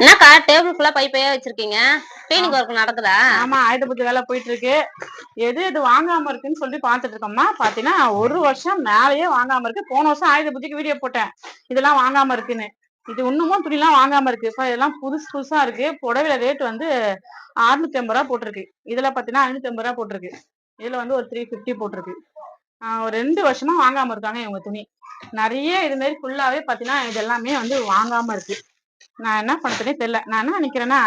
என்னக்கா டேபிள் ஃபுல்லா பை பையா வச்சிருக்கீங்க? கிளீனிங் ஒர்க் நடக்குதா? ஆமா, ஆயுத பூஜை வேலை போயிட்டு இருக்கு. எது எது வாங்காம இருக்குன்னு சொல்லி பாத்துட்டு இருக்கோம்மா. பாத்தீங்கன்னா 1 வருஷம் மேலேயே வாங்காம இருக்கு. போன வருஷம் ஆயுத பூஜைக்கு வீடியோ போட்டேன், இதெல்லாம் வாங்காம இருக்குன்னு. இது இன்னமும் துணிலாம் வாங்காம இருக்கு. இப்ப இதெல்லாம் புதுசு புதுசா இருக்கு. புடவையில ரேட் வந்து 650 ரூபா போட்டிருக்கு. இதுல பாத்தீங்கன்னா 550 ரூபா போட்டிருக்கு. இதுல வந்து ஒரு 350 போட்டிருக்கு. ஒரு 2 வருஷமா வாங்காம இருக்காங்க இவங்க துணி. நிறைய இது மாதிரி ஃபுல்லாவே பாத்தீங்கன்னா இது எல்லாமே வந்து வாங்காம இருக்கு. நான் என்ன பண்றதுனே தெரியல. நான் என்ன நினைக்கிறேன்னா,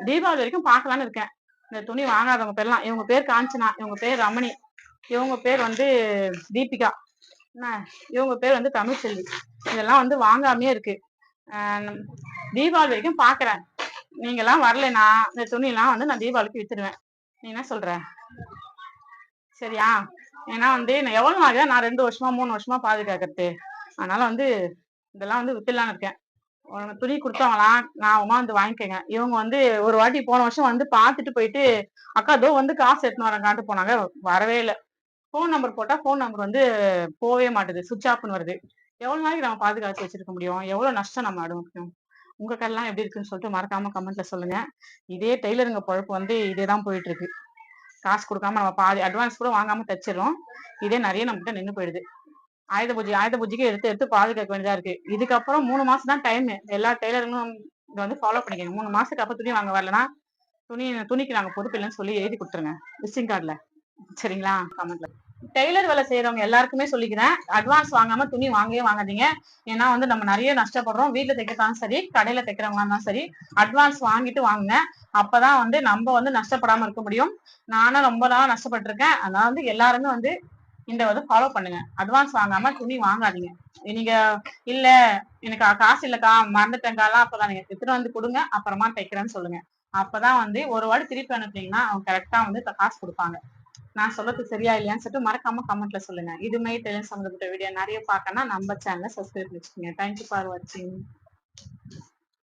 தீபாவளி வரைக்கும் பார்க்கலான்னு இருக்கேன். இந்த துணி வாங்காதவங்க பேர்லாம், இவங்க பேர் காஞ்சனா, இவங்க பேர் ரமணி, இவங்க பேர் வந்து தீபிகா, என்ன இவங்க பேர் வந்து தமிழ்செல்வி, இதெல்லாம் வந்து வாங்காமே இருக்கு. தீபாவளி வரைக்கும் பாக்குறேன். நீங்க எல்லாம் வரலைன்னா இந்த துணி எல்லாம் வந்து நான் தீபாவளிக்கு வித்துடுவேன். நீ என்ன சொல்ற? சரியா? ஏன்னா வந்து நான் எவ்வளவு நாள் நான் 2 வருஷமா 3 வருஷமா பாதுகாக்கிறது. அதனால வந்து இதெல்லாம் வந்து வித்துலான்னு இருக்கேன். துணி கொடுத்தவங்களாம் நான் வந்து வாங்கிக்கங்க. இவங்க வந்து ஒரு வாட்டி போன வருஷம் வந்து பாத்துட்டு போயிட்டு, அக்கா இதோ வந்து காசு எடுத்துன்னு வரேன் போனாங்க. வரவே இல்லை. போன் நம்பர் போட்டா போன் நம்பர் வந்து போவே மாட்டுது, சுவிட்ச் ஆஃப்னு வருது. எவ்வளவு நாளைக்கு நம்ம பாதுகாத்து வச்சிருக்க முடியும்? எவ்வளவு நஷ்டம் நம்ம அனுபவிக்கணும்? உங்க கல்லாம் எப்படி இருக்குன்னு சொல்லிட்டு மறக்காம கமெண்ட்ல சொல்லுங்க. இதே டெய்லருங்க பொழப்பு வந்து இதேதான் போயிட்டு இருக்கு. காசு கொடுக்காம நம்ம பாதி அட்வான்ஸ் கூட வாங்காம தச்சிடறோம். இதே நிறைய நம்மகிட்ட நின்று போயிடுது. ஆயுத பூஜைக்கு எடுத்து எடுத்து பாதுகாக்க வேண்டியதா இருக்கு. இதுக்கப்புறம் 3 மாசம் தான் டைம். எல்லா டெய்லருங்களும் இதை வந்து ஃபாலோ பண்ணிக்கோங்க. 3 மாசத்துக்கு அப்புறம் துணி வாங்க வரலன்னா துணிக்கு நாங்க பொறுப்பு இல்லைன்னு சொல்லி எழுதி கொடுத்துருங்க விசிட்டிங் கார்டுல. சரிங்களா? கமெண்ட்ல. டெய்லர் வேலை செய்யறவங்க எல்லாருக்குமே சொல்லிக்கிறேன், அட்வான்ஸ் வாங்காம துணி வாங்கவே வாங்காதீங்க. ஏன்னா வந்து நம்ம நிறைய நஷ்டப்படுறோம். வீட்டுல தைக்கிறதாலும் சரி, கடையில தைக்கிறவங்க இருந்தாலும் சரி, அட்வான்ஸ் வாங்கிட்டு வாங்குங்க. அப்பதான் வந்து நம்ம வந்து நஷ்டப்படாம இருக்க முடியும். நானும் ரொம்ப நாளா நஷ்டப்பட்டிருக்கேன். அதனால வந்து எல்லாருமே வந்து இந்த வந்து ஃபாலோ பண்ணுங்க. அட்வான்ஸ் வாங்காம துணி வாங்காதீங்க. நீங்க இல்ல எனக்கு காசு இல்லக்கா, மறந்துட்டேங்காலாம், அப்பதான் நீங்க எடுத்துட்டு வந்து கொடுங்க, அப்புறமா தைக்கிறேன்னு சொல்லுங்க. அப்பதான் வந்து ஒரு வாட்டி திருப்பி அனுப்புனீங்கன்னா அவங்க கரெக்டா வந்து காசு கொடுப்பாங்க. நான் சொல்றது சரியா இல்லையான்னு சொல்லிட்டு மறக்காம கமெண்ட்ல சொல்லுங்க. இது மாதிரி டெய்லரிங் சம்பந்தப்பட்ட வீடியோ நிறைய பார்க்கணும்னா நம்ம சேனலை சப்ஸ்கிரைப் வச்சுக்கோங்க. தேங்க்யூ ஃபார் வாட்சிங்.